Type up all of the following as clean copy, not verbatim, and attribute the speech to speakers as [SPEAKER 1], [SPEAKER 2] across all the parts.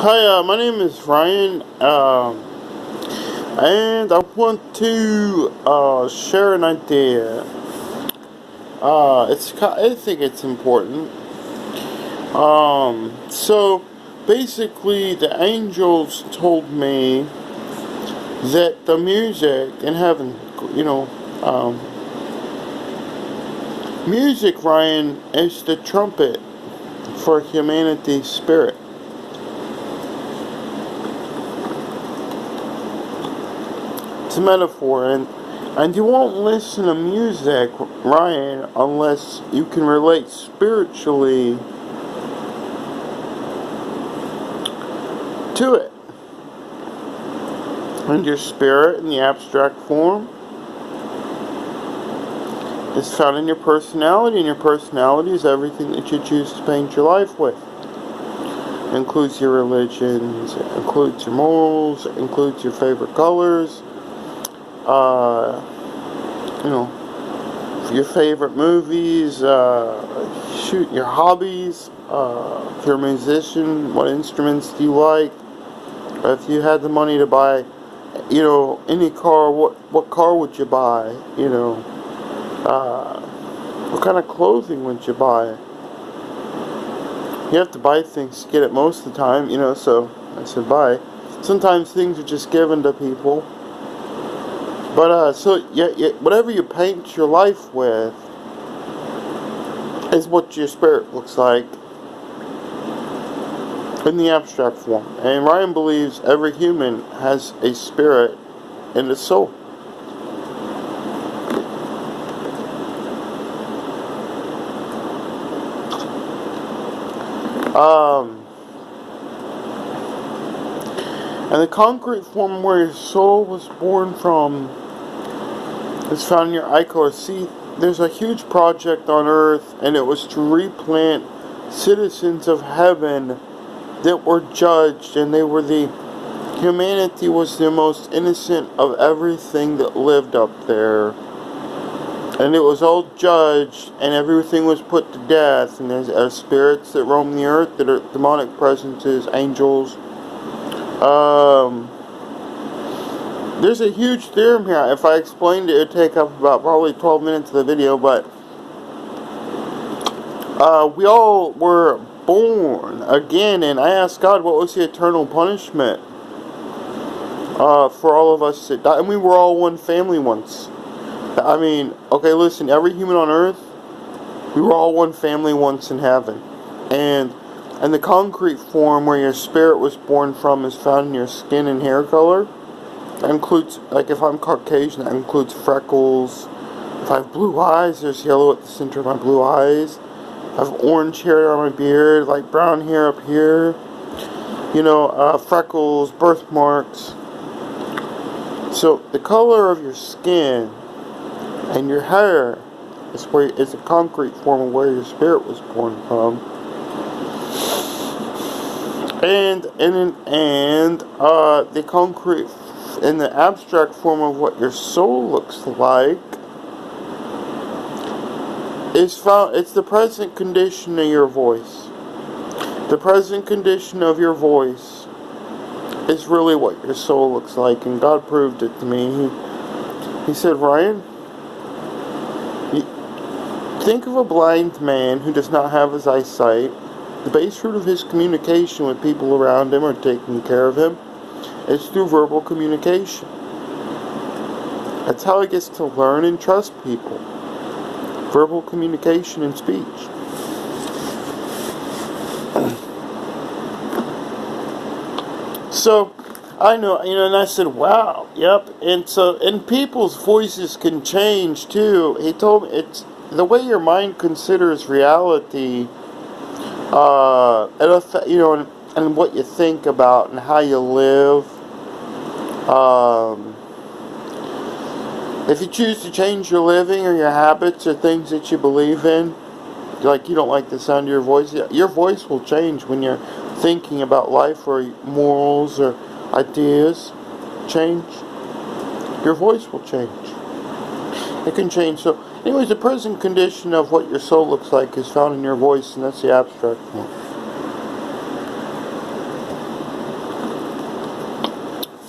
[SPEAKER 1] Hi, my name is Ryan, and I want to share an idea. I think it's important. So basically, the angels told me that the music in heaven, you know, music, Ryan, is the trumpet for humanity's spirit. It's a metaphor, and you won't listen to music, Ryan, unless you can relate spiritually to it. And your spirit in the abstract form is found in your personality, and your personality is everything that you choose to paint your life with. It includes your religions, it includes your morals, it includes your favorite colors, your favorite movies, your hobbies, if you're a musician, what instruments do you like, if you had the money to buy, any car, what car would you buy, what kind of clothing would you buy? You have to buy things to get it most of the time, so I said buy. Sometimes things are just given to people. But, whatever you paint your life with is what your spirit looks like in the abstract form. And Ryan believes every human has a spirit and a soul. And the concrete form where your soul was born from is found in your eye. See, there's a huge project on earth, and it was to replant citizens of heaven that were judged, and humanity was the most innocent of everything that lived up there. And it was all judged, and everything was put to death, and there's spirits that roam the earth that are demonic presences, angels. There's a huge theorem here. If I explained it, it would take up about probably 12 minutes of the video, but we all were born again, and I asked God what was the eternal punishment for all of us that died, and we were all one family once. I mean, okay, listen, every human on earth, we were all one family once in heaven, and the concrete form where your spirit was born from is found in your skin and hair color. That includes, like if I'm Caucasian, that includes freckles. If I have blue eyes, there's yellow at the center of my blue eyes. I have orange hair on my beard, like brown hair up here. Freckles, birthmarks. So the color of your skin and your hair is a concrete form of where your spirit was born from. And the concrete in the abstract form of what your soul looks like is found. It's the present condition of your voice. The present condition of your voice is really what your soul looks like, and God proved it to me. He said, Ryan, think of a blind man who does not have his eyesight. The base root of his communication with people around him or taking care of him is through verbal communication. That's how he gets to learn and trust people. Verbal communication and speech. So, I know, and I said, wow, yep. And people's voices can change too. He told me it's the way your mind considers reality, and what you think about and how you live. If you choose to change your living or your habits or things that you believe in, like you don't like the sound of your voice will change when you're thinking about life or morals or ideas. Change. Your voice will change. It can change. So, anyways, the present condition of what your soul looks like is found in your voice, and that's the abstract form.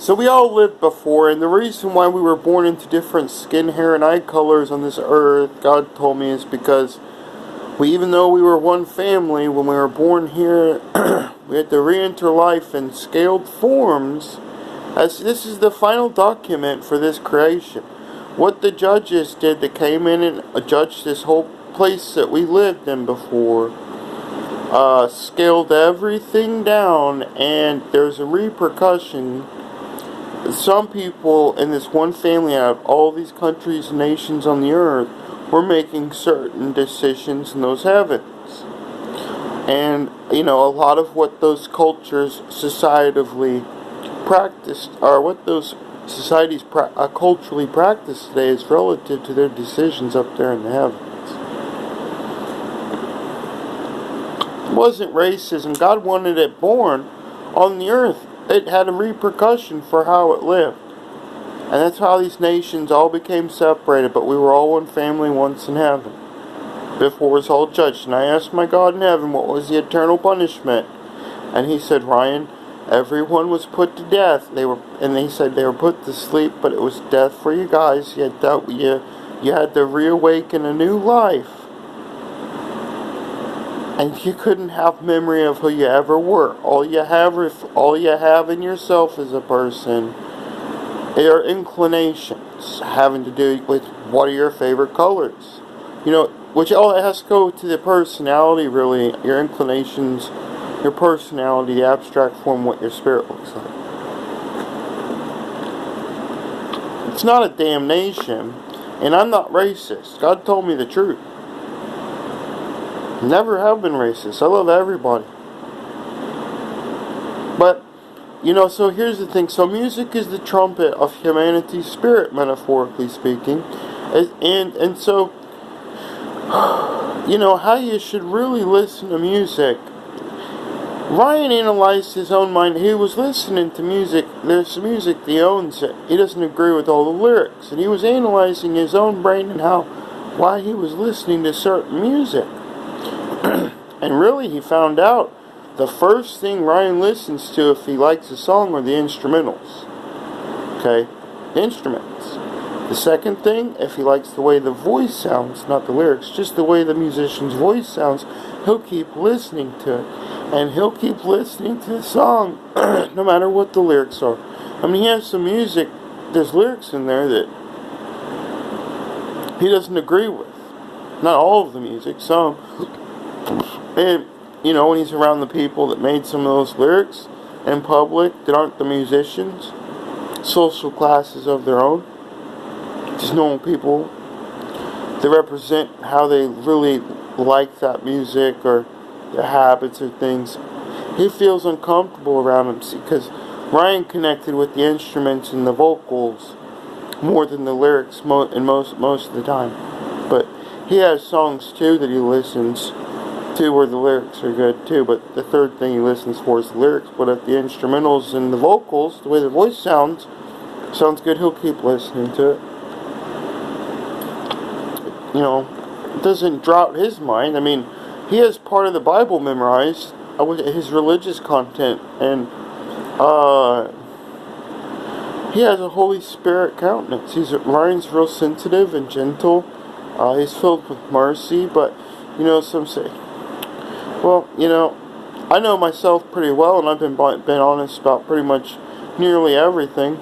[SPEAKER 1] So we all lived before, and the reason why we were born into different skin, hair, and eye colors on this earth, God told me, is because even though we were one family, when we were born here, we had to re-enter life in scaled forms, as this is the final document for this creation. What the judges did, they came in and judged this whole place that we lived in before, scaled everything down, and there's a repercussion. Some people in this one family out of all these countries and nations on the earth were making certain decisions in those heavens. And, a lot of what those cultures societally practiced, or what those societies culturally practice today, is relative to their decisions up there in the heavens. It wasn't racism. God wanted it born on the earth. It had a repercussion for how it lived. And that's how these nations all became separated, but we were all one family once in heaven, before it was all judged. And I asked my God in heaven, what was the eternal punishment? And he said, Ryan, everyone was put to death. They said they were put to sleep, but it was death for you guys. You had to reawaken a new life. And you couldn't have memory of who you ever were. All you have in yourself as a person are inclinations having to do with what are your favorite colors. Which all has to go to the personality, really. Your inclinations, your personality, the abstract form, what your spirit looks like. It's not a damnation, and I'm not racist. God told me the truth. Never have been racist. I love everybody. But, so here's the thing. So music is the trumpet of humanity's spirit, metaphorically speaking. And so, how you should really listen to music. Ryan analyzed his own mind. He was listening to music. There's some music that he owns it. He doesn't agree with all the lyrics. And he was analyzing his own brain and why he was listening to certain music. And really, he found out the first thing Ryan listens to if he likes a song are the instrumentals. Okay? The instruments. The second thing, if he likes the way the voice sounds, not the lyrics, just the way the musician's voice sounds, he'll keep listening to it. And he'll keep listening to the song no matter what the lyrics are. I mean, he has some music, there's lyrics in there that he doesn't agree with. Not all of the music, some. And, when he's around the people that made some of those lyrics in public that aren't the musicians, social classes of their own, just normal people that represent how they really like that music or their habits or things, he feels uncomfortable around them because Ryan connected with the instruments and the vocals more than the lyrics most of the time. But he has songs too that he listens to where the lyrics are good too, but the third thing he listens for is the lyrics. But if the instrumentals and the vocals, the way the voice sounds good, he'll keep listening to it. It doesn't drought his mind. I mean, he has part of the Bible memorized, his religious content, and he has a Holy Spirit countenance. Ryan's real sensitive and gentle. He's filled with mercy, but some say, well, I know myself pretty well, and I've been honest about pretty much nearly everything.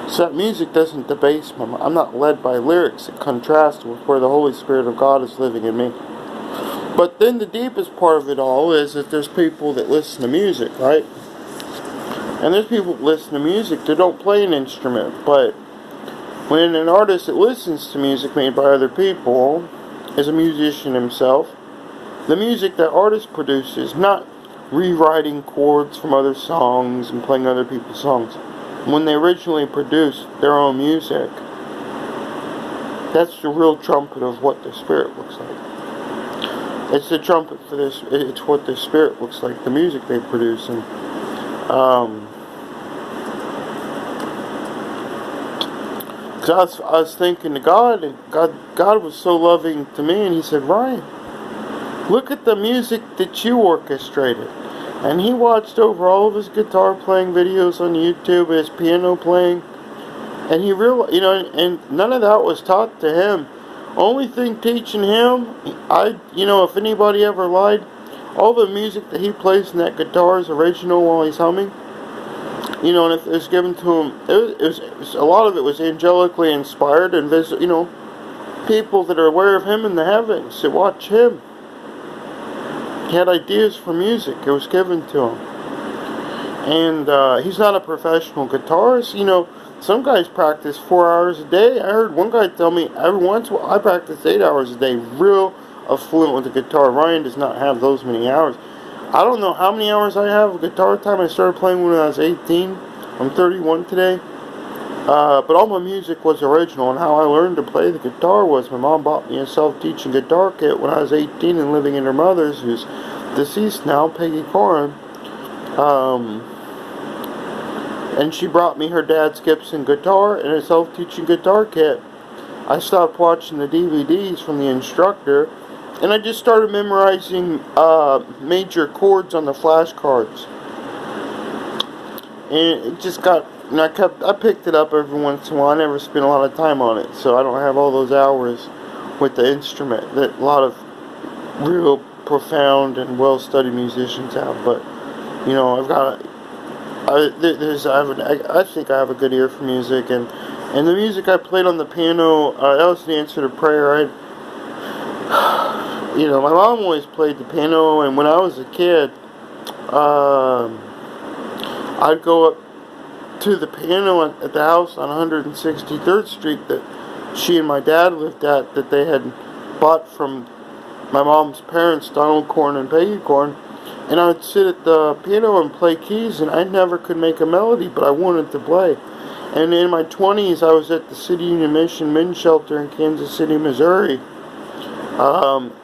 [SPEAKER 1] So that music doesn't debase my mind. I'm not led by lyrics that contrast with where the Holy Spirit of God is living in me. But then the deepest part of it all is that there's people that listen to music, right? And there's people that listen to music that don't play an instrument, but when an artist that listens to music made by other people is a musician himself, the music that artist produces, not rewriting chords from other songs and playing other people's songs. When they originally produced their own music, that's the real trumpet of what their spirit looks like. It's the trumpet for this. It's what their spirit looks like, the music they produce. And cause I was thinking to God, and God was so loving to me, and He said, Ryan, look at the music that you orchestrated. And he watched over all of his guitar playing videos on YouTube, his piano playing, and he realized, and none of that was taught to him. Only thing teaching him, if anybody ever lied, all the music that he plays in that guitar is original while he's humming. And if it was given to him, it was a lot of it was angelically inspired, and people that are aware of him in the heavens that watch him. He had ideas for music. It was given to him. And he's not a professional guitarist. Some guys practice 4 hours a day. I heard one guy tell me every once in a while I practice 8 hours a day, real affluent with the guitar. Ryan does not have those many hours. I don't know how many hours I have of guitar time. I started playing when I was 18. I'm 31 today. But all my music was original, and how I learned to play the guitar was my mom bought me a self-teaching guitar kit when I was 18 and living in her mother's, who's deceased now, Peggy Corin. And she brought me her dad's Gibson guitar and a self-teaching guitar kit. I stopped watching the DVDs from the instructor, and I just started memorizing major chords on the flashcards. And it just got, and I picked it up every once in a while. I never spent a lot of time on it, so I don't have all those hours with the instrument that a lot of real profound and well-studied musicians have. But I've got I think I have a good ear for music, and the music I played on the piano, that was the answer to prayer. My mom always played the piano, and when I was a kid, I'd go up to the piano at the house on 163rd Street that she and my dad lived at, that they had bought from my mom's parents, Donald Corn and Peggy Corn, and I would sit at the piano and play keys, and I never could make a melody, but I wanted to play. And in my 20s, I was at the City Union Mission Men's Shelter in Kansas City, Missouri,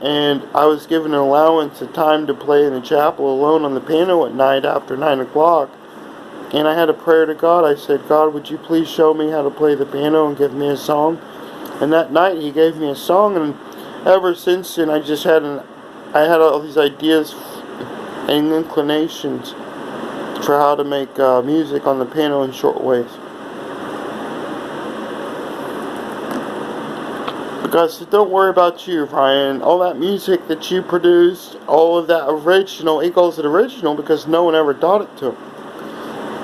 [SPEAKER 1] and I was given an allowance of time to play in the chapel alone on the piano at night after 9 o'clock. And I had a prayer to God. I said, God, would you please show me how to play the piano and give me a song? And that night he gave me a song, and ever since then I had all these ideas and inclinations for how to make music on the piano in short ways. Because don't worry about you, Ryan. All that music that you produced, all of that original, he calls it original because no one ever taught it to him.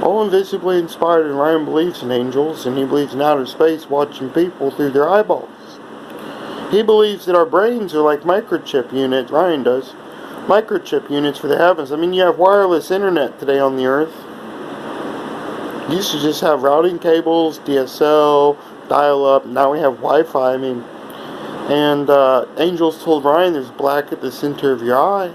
[SPEAKER 1] All invisibly inspired, and Ryan believes in angels, and he believes in outer space watching people through their eyeballs. He believes that our brains are like microchip units, Ryan does. Microchip units for the heavens. I mean, you have wireless internet today on the earth. You used to just have routing cables, DSL, dial-up. Now we have Wi-Fi. And angels told Ryan there's black at the center of your eye.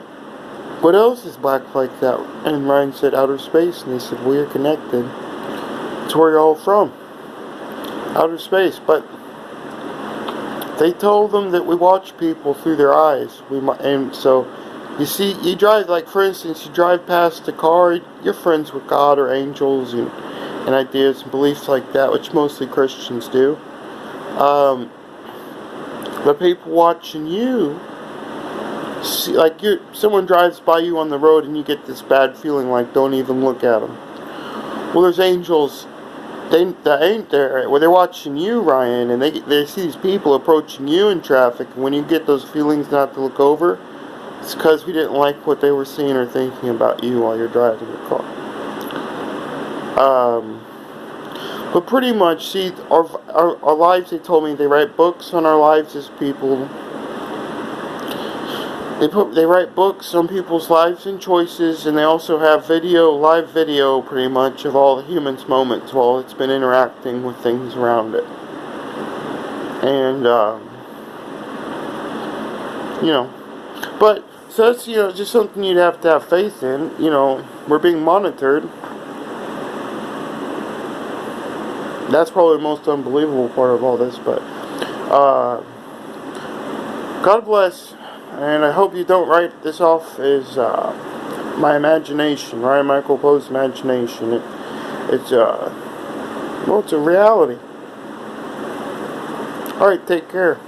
[SPEAKER 1] What else is black like that? And Ryan said outer space, and they said we are connected. That's where you're all from. Outer space. But they told them that we watch people through their eyes. And so, you see, you drive, like for instance, you drive past a car, you're friends with God or angels and ideas and beliefs like that, which mostly Christians do. The people watching you, see, like someone drives by you on the road and you get this bad feeling like don't even look at them. Well, there's angels that ain't there. Well, they're watching you, Ryan, and they see these people approaching you in traffic. And when you get those feelings not to look over, it's because we didn't like what they were seeing or thinking about you while you're driving your car. But pretty much, see, our lives, they told me, they write books on our lives as people. They write books on people's lives and choices, and they also have live video, pretty much, of all the humans' moments while it's been interacting with things around it. And, but, so that's, just something you'd have to have faith in. We're being monitored. That's probably the most unbelievable part of all this, but, God bless. And I hope you don't write this off as my imagination, Ryan Michael Poe's imagination. It's a reality. Alright, take care.